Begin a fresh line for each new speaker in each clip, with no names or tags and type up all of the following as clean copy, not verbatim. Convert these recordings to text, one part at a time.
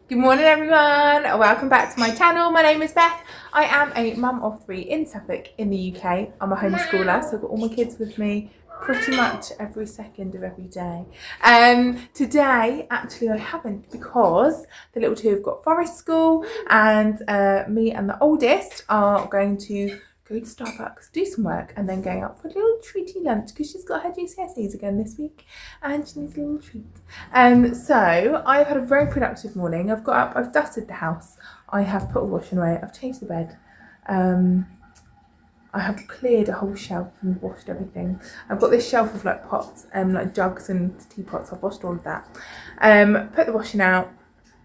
Good morning everyone, welcome back to my channel. My name is Beth. I am a mum of three in Suffolk in the UK. I'm a homeschooler, so I've got all my kids with me pretty much every second of every day. Today, actually I haven't, because the little two have got forest school and me and the oldest are going to go to Starbucks, do some work, and then going out for a little treaty lunch because she's got her GCSEs again this week and she needs a little treat. So I've had a very productive morning. I've got up, I've dusted the house, I have put a washing away, I've changed the bed. I have cleared a whole shelf and washed everything. I've got this shelf of like pots and like jugs and teapots. I've washed all of that. Put the washing out.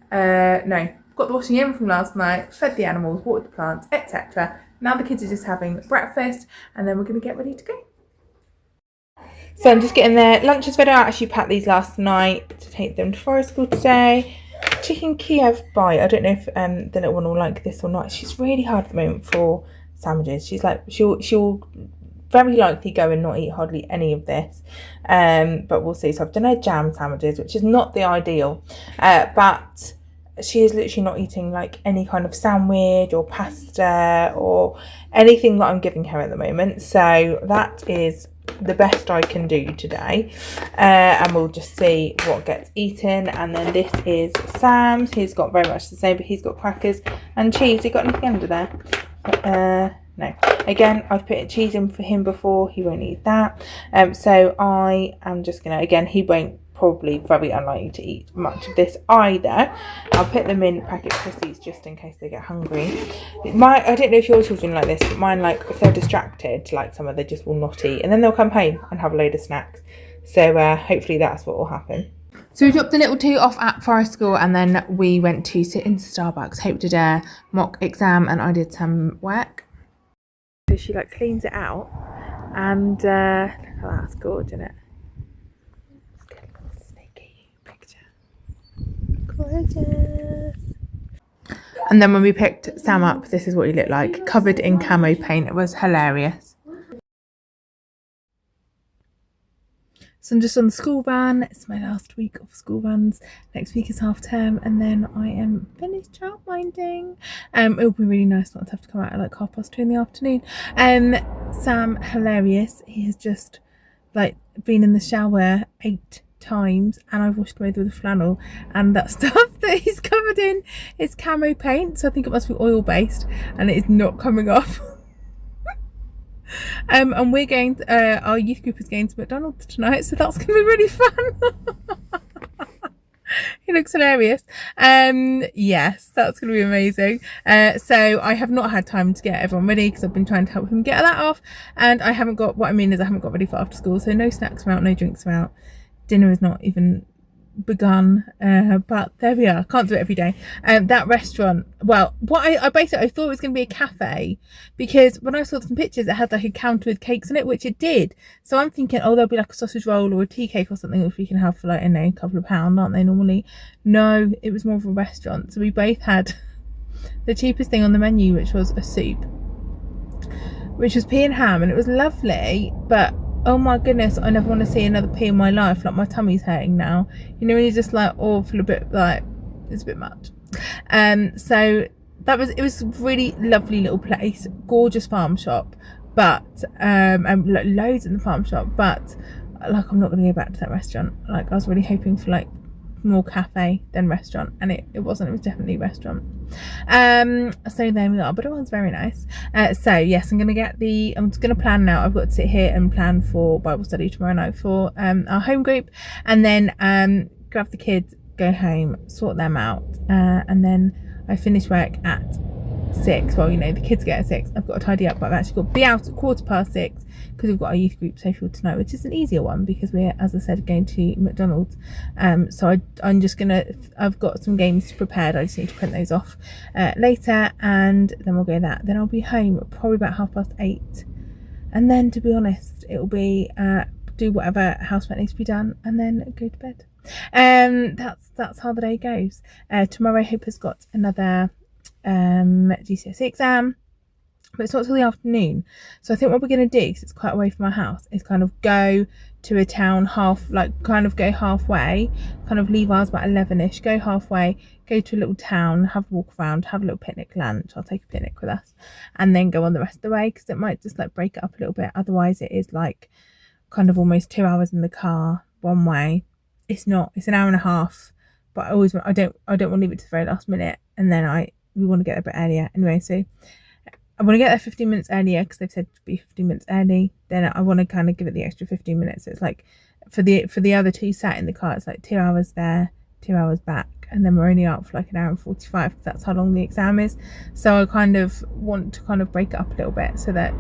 No, got the washing in from last night. Fed the animals, watered the plants, etc. Now the kids are just having breakfast, and then we're going to get ready to go. So I'm just getting their lunches ready. I actually packed these last night to take them to forest school today. Chicken Kiev bite. I don't know if the little one will like this or not. She's really hard at the moment for sandwiches. She's like she'll very likely go and not eat hardly any of this, but we'll see. So I've done her jam sandwiches, which is not the ideal, but she is literally not eating like any kind of sandwich or pasta or anything that I'm giving her at the moment. So that is the best I can do today, and we'll just see what gets eaten. And then this is Sam's. He's got very much the same, but he's got crackers and cheese. He got anything under there? No. Again, I've put cheese in for him before. He won't eat that. So I am just gonna, again, he won't, probably very unlikely to eat much of this either. I'll put them in packet pussies just in case they get hungry. I don't know if your children like this, but mine, like, if they're distracted, like some of they just will not eat, and then they'll come home and have a load of snacks. So hopefully that's what will happen. So we dropped the little two off at forest school, and then we went to sit in Starbucks. Hope did a mock exam and I did some work. So she like cleans it out, and that's gorgeous, isn't it? Gorgeous. And then when we picked Sam up, this is what he looked like, covered in camo paint. It was hilarious. So I'm just on the school van. It's my last week of school vans. Next week is half term, and then I am finished childminding. It'll be really nice not to have to come out at like 2:30 in the afternoon. Sam, hilarious. He has just like been in the shower 8 times, and I've washed away with a flannel, and that stuff that he's covered in is camo paint, so I think it must be oil based, and it is not coming off. And we're going to, our youth group is going to McDonald's tonight, so that's going to be really fun. He looks hilarious. Yes, that's going to be amazing. So I have not had time to get everyone ready because I've been trying to help him get that off, and I haven't got, what I mean is I haven't got ready for after school, so no snacks are out, no drinks are out. Dinner is not even begun, but there we are. Can't do it every day. That restaurant, well, what I basically, I thought it was going to be a cafe, because when I saw some pictures it had like a counter with cakes in it, which it did. So I'm thinking, oh, there'll be like a sausage roll or a tea cake or something which we can have for like, I know, a couple of pounds, aren't they normally? No, it was more of a restaurant. So we both had the cheapest thing on the menu, which was a soup, which was pea and ham, and it was lovely, but oh my goodness, I never want to see another pea in my life. Like, my tummy's hurting now. You know, when you're just like, oh, feel a bit like it's a bit much. So it was a really lovely little place, gorgeous farm shop, but and loads in the farm shop, but like, I'm not going to go back to that restaurant. Like, I was really hoping for like more cafe than restaurant, and it wasn't. It was definitely restaurant. So there we are, but it was very nice. So yes, I'm just gonna plan now. I've got to sit here and plan for Bible study tomorrow night for our home group, and then grab the kids, go home, sort them out, and then I finish work at 6. Well, you know, the kids get at 6. I've got to tidy up, but I've actually got to be out at 6:15 because we've got our youth group social tonight, which is an easier one because we're, as I said, going to McDonald's. So I'm just gonna, I've got some games prepared. I just need to print those off later, and then we'll go that. Then I'll be home probably about 8:30, and then, to be honest, it'll be do whatever housework needs to be done, and then go to bed. That's how the day goes. Tomorrow Hope has got another GCSE exam, but it's not till the afternoon. So I think what we're going to do, because it's quite away from our house, is kind of go to a town kind of go halfway, kind of leave ours about 11ish, go halfway, go to a little town, have a walk around, have a little picnic lunch. I'll take a picnic with us, and then go on the rest of the way, because it might just like break it up a little bit. Otherwise it is like kind of almost 2 hours in the car one way. It's an hour and a half, but I don't want to leave it to the very last minute, and then we want to get there a bit earlier anyway. So I want to get there 15 minutes earlier, because they've said to be 15 minutes early. Then I want to kind of give it the extra 15 minutes. So it's like for the other two sat in the car, it's like 2 hours there, 2 hours back, and then we're only out for like an hour and 45, because that's how long the exam is. So I kind of want to kind of break it up a little bit so that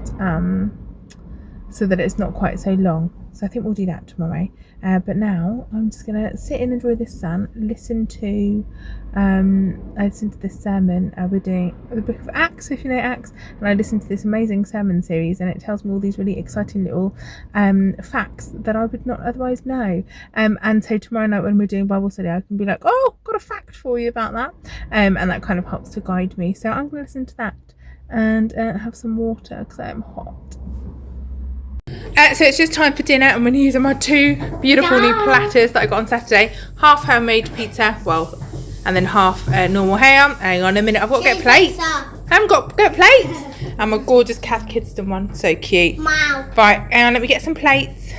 it's not quite so long. So I think we'll do that tomorrow. But now I'm just gonna sit and enjoy this sun, listen to this sermon. We're doing the Book of Acts, if you know Acts, and I listened to this amazing sermon series, and it tells me all these really exciting little facts that I would not otherwise know. And so tomorrow night when we're doing Bible study, I can be like, oh, got a fact for you about that, and that kind of helps to guide me. So I'm gonna listen to that and have some water, because I am hot. So it's just time for dinner, and we're using my two beautiful new platters that I got on Saturday. Half homemade pizza, and then half normal ham. Hang on a minute, I've got to get plates. I haven't got plates. And my gorgeous Cath Kidston one, so cute. Wow. Right, and let me get some plates.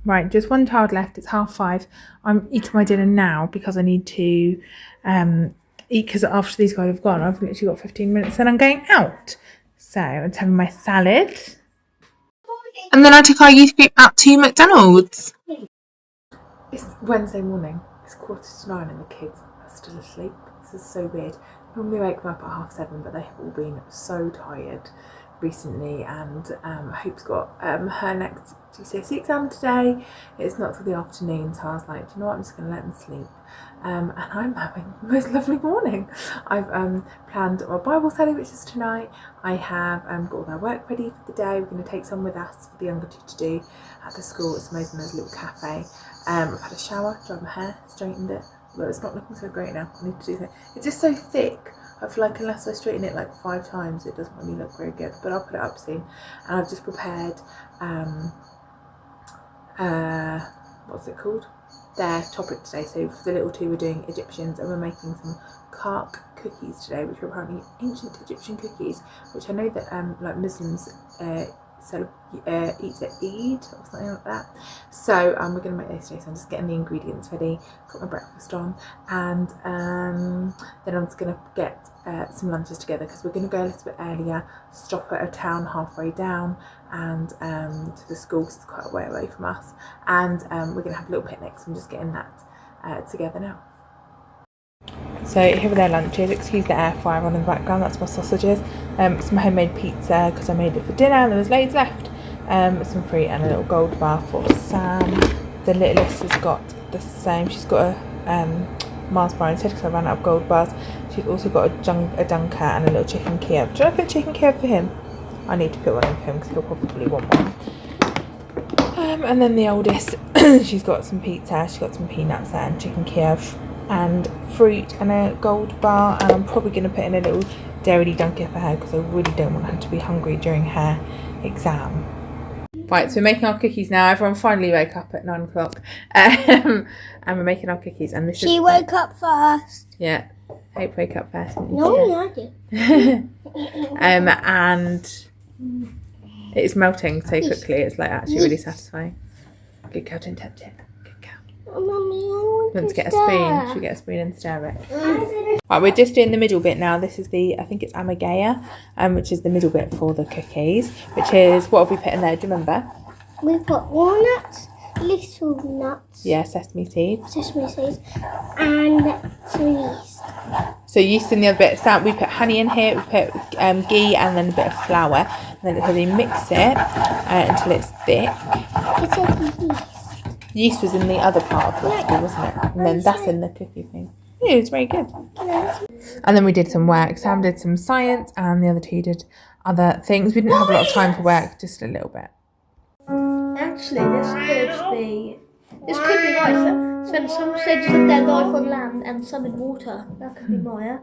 Right, just one child left. It's 5:30. I'm eating my dinner now because I need to eat, because after these guys have gone, I've literally got 15 minutes and I'm going out. So I'm having my salad. And then I took our youth group out to McDonald's. It's Wednesday morning. It's 9:15 and the kids are still asleep. This is so weird. Normally I wake them up at 7:30, but they have all been so tired recently, and Hope's got her next GCSE exam today. It's not till the afternoon, so I was like, do you know what, I'm just going to let them sleep. And I'm having the most lovely morning. I've planned my Bible study, which is tonight. I have got all their work ready for the day. We're going to take some with us for the younger two to do at the school. It's amazing, there's a little cafe. I've had a shower, dried my hair, straightened it, but it's not looking so great now. I need to do that. It's just so thick. I feel like unless I straighten it like 5 times, it doesn't really look very good, but I'll put it up soon. And I've just prepared, what's it called? Their topic today. So for the little two, we're doing Egyptians, and we're making some kark cookies today, which are apparently ancient Egyptian cookies, which I know that like Muslims eat at Eid or something like that. So we're going to make those today. So I'm just getting the ingredients ready, got my breakfast on, and then I'm just going to get some lunches together, because we're going to go a little bit earlier, stop at a town halfway down, and to the school, because it's quite a way away from us, and we're going to have a little picnic. So I'm just getting that together now. So here are their lunches. Excuse the air fryer on in the background, that's my sausages. Some homemade pizza, because I made it for dinner and there was loads left. Some fruit and a little gold bar for Sam. The littlest has got the same. She's got a Mars bar instead, because I ran out of gold bars. She's also got a Dunker and a little chicken Kiev. Should I put chicken Kiev for him? I need to put one in for him, because he'll probably want one. And then the oldest, she's got some pizza, she's got some peanuts there, and chicken Kiev, and fruit and a gold bar. And I'm probably going to put in a little dairy Dunker for her, because I really don't want her to be hungry during her exam. Right, so we're making our cookies now. Everyone finally woke up at 9 o'clock, and we're making our cookies. And
she woke up first.
Yeah, Hope woke up first.
No, I did.
And it's melting so quickly. It's like actually really satisfying. Good cow, don't tempt it. Good cow.
Mummy,
Let's get a spoon. Should we get a spoon and stir it? Right, we're just doing the middle bit now. This is I think it's Amagaya, which is the middle bit for the cookies, which is, what have we put in there? Do you remember?
We put walnuts, little nuts.
Yeah, sesame seeds.
Sesame seeds, and some yeast.
So yeast in the other bit. So we put honey in here, we put ghee, and then a bit of flour. And then we mix it until it's thick.
It's a yeast.
Yeast was in the other part of the recipe, wasn't it? And then that's in the cookie thing. Yeah, it's very good. And then we did some work. Sam did some science, and the other two did other things. We didn't have a lot of time for work, just a little bit.
Actually, this could be Maya. Spend some stages of their life on land and some in water. That could be Maya.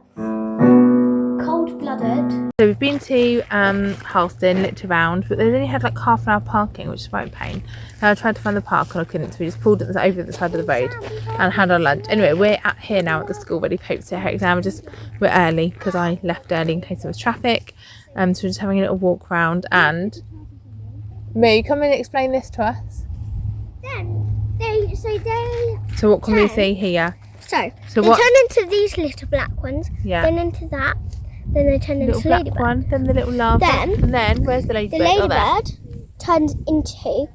cold-blooded.
So we've been to Halston, looked around, but they only had like half an hour parking, which is quite a pain. I tried to find the park and I couldn't, so we just pulled it over the side of the road and had our lunch. Anyway, we're here now at the school ready for Hope to take her exam. We're early because I left early in case there was traffic. So we're just having a little walk around. And Moo, come and explain this to us. So what can we see here?
So
So
they
what?
turn into these little black ones,
Yeah.
then into that, then they turn
Little
into
black
ladybird.
one, then the little larva,
Then-
and then where's the ladybird?
The
Oh, there.
ladybird turns into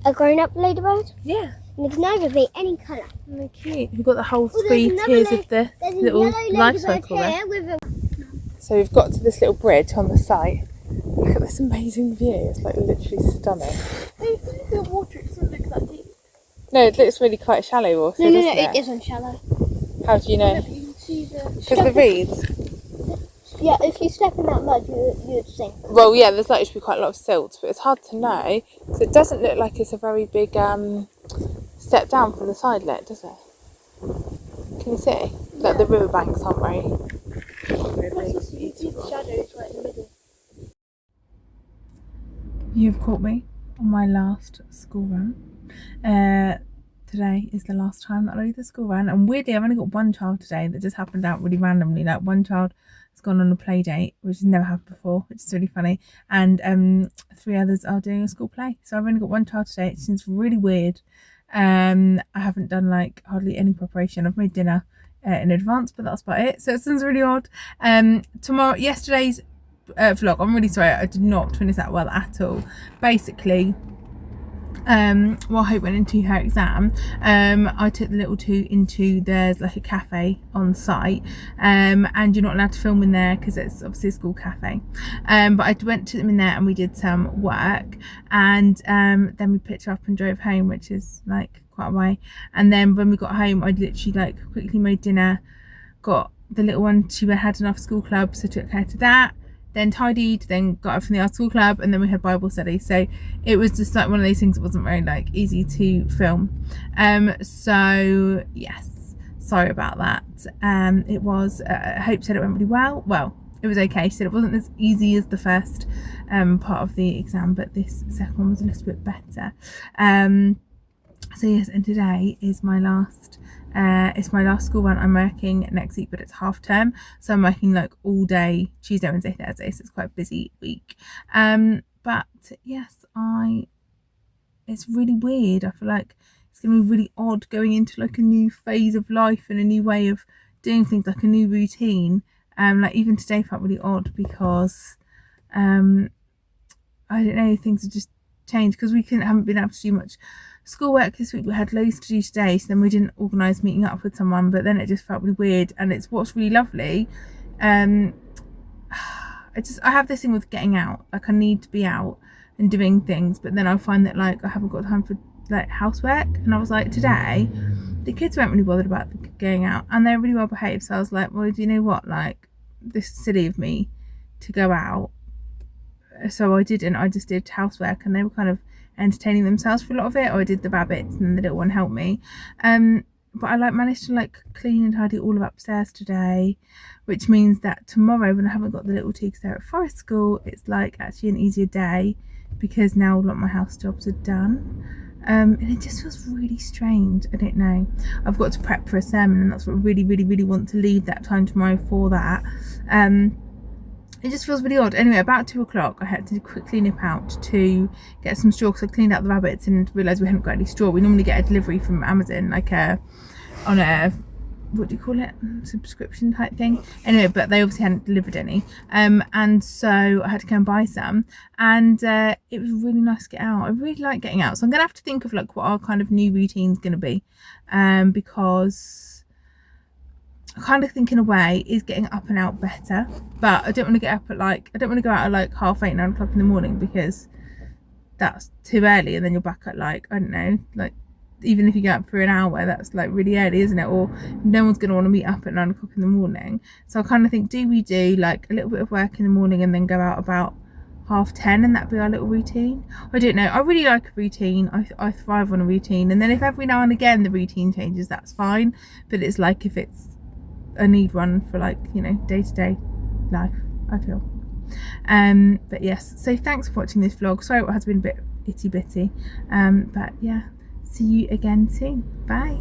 a grown-up ladybird,
Yeah.
and it can either be any colour.
And they're cute. We've got the whole
there's
3
another
tiers of the
There's a
little
yellow
life
ladybird
cycle there.
here with a...
So we've got to this little bridge on the site. Look at this amazing view. It's like literally stunning.
The water doesn't look that deep.
No, it looks really quite shallow also,
No,
doesn't
it isn't shallow.
How do you know?
You can see the...
Because the reeds.
Yeah, if you step in that mud, you'd sink.
Well, yeah, there's likely to be quite a lot of silt, but it's hard to know. So it doesn't look like it's a very big step down from the sidelet, does it? Can you see? Like the riverbanks aren't very...
You see the shadows right in the middle.
You've caught me on my last school run. Today is the last time that I do the school run, and weirdly I've only got one child today that just happened out really randomly. Like one child has gone on a play date, which has never happened before, which is really funny, and 3 others are doing a school play. So I've only got one child today. It seems really weird. I haven't done like hardly any preparation. I've made dinner in advance, but that's about it. So it sounds really odd. Yesterday's vlog, I'm really sorry, I did not finish that well at all. Basically, while Hope went into her exam, I took the little two into, there's like a cafe on site, and you're not allowed to film in there because it's obviously a school cafe, but I went to them in there and we did some work, and then we picked her up and drove home, which is like quite a way. And then when we got home, I literally like quickly made dinner, got the little one, she had enough school club, so took her to that, then tidied, then got up from the art school club, and then we had Bible study. So it was just like one of those things that wasn't very like easy to film. So yes, sorry about that. It was Hope said it went really well, it was okay. She said it wasn't as easy as the first part of the exam, but this second one was a little bit better. So yes, and today is my last it's my last school run. I'm working next week, but it's half term, so I'm working like all day Tuesday, Wednesday, Thursday, so it's quite a busy week. But yes, it's really weird. I feel like it's gonna be really odd going into like a new phase of life and a new way of doing things, like a new routine. Like even today felt really odd because I don't know, things have just changed because we haven't been able to do much schoolwork this week. We had loads to do today, so then we didn't organise meeting up with someone, but then it just felt really weird. And it's what's really lovely, I have this thing with getting out, like I need to be out and doing things, but then I find that like I haven't got time for like housework. And I was like, today the kids weren't really bothered about going out and they're really well behaved, so I was like, well, do you know what, like this is silly of me to go out. So I didn't, I just did housework, and they were kind of entertaining themselves for a lot of it, or I did the rabbits and then the little one helped me. But I like managed to like clean and tidy all of upstairs today, which means that tomorrow when I haven't got the little two because they're at forest school, it's like actually an easier day because now a lot of my house jobs are done. And it just feels really strange. I don't know, I've got to prep for a sermon, and that's what I really want to leave that time tomorrow for that. It just feels really odd. Anyway, about 2 o'clock, I had to quickly nip out to get some straw because I cleaned out the rabbits and realised we hadn't got any straw. We normally get a delivery from Amazon, like on a, what do you call it, subscription type thing. Anyway, but they obviously hadn't delivered any. And so I had to go and buy some. And it was really nice to get out. I really like getting out. So I'm going to have to think of like what our kind of new routine's going to be. Because I kind of think in a way is getting up and out better, but I don't want to get up at like, I don't want to go out at like 8:30, 9 o'clock in the morning because that's too early, and then you're back at like, I don't know, like even if you get up for an hour, that's like really early, isn't it? Or no one's going to want to meet up at 9 o'clock in the morning. So I kind of think, do we do like a little bit of work in the morning and then go out about 10:30 and that'd be our little routine? I don't know, I really like a routine. I thrive on a routine, and then if every now and again the routine changes, that's fine, but it's like if it's a need one for like, you know, day to day life, I feel. But yes, so thanks for watching this vlog. Sorry it has been a bit itty bitty, but yeah, see you again soon. Bye.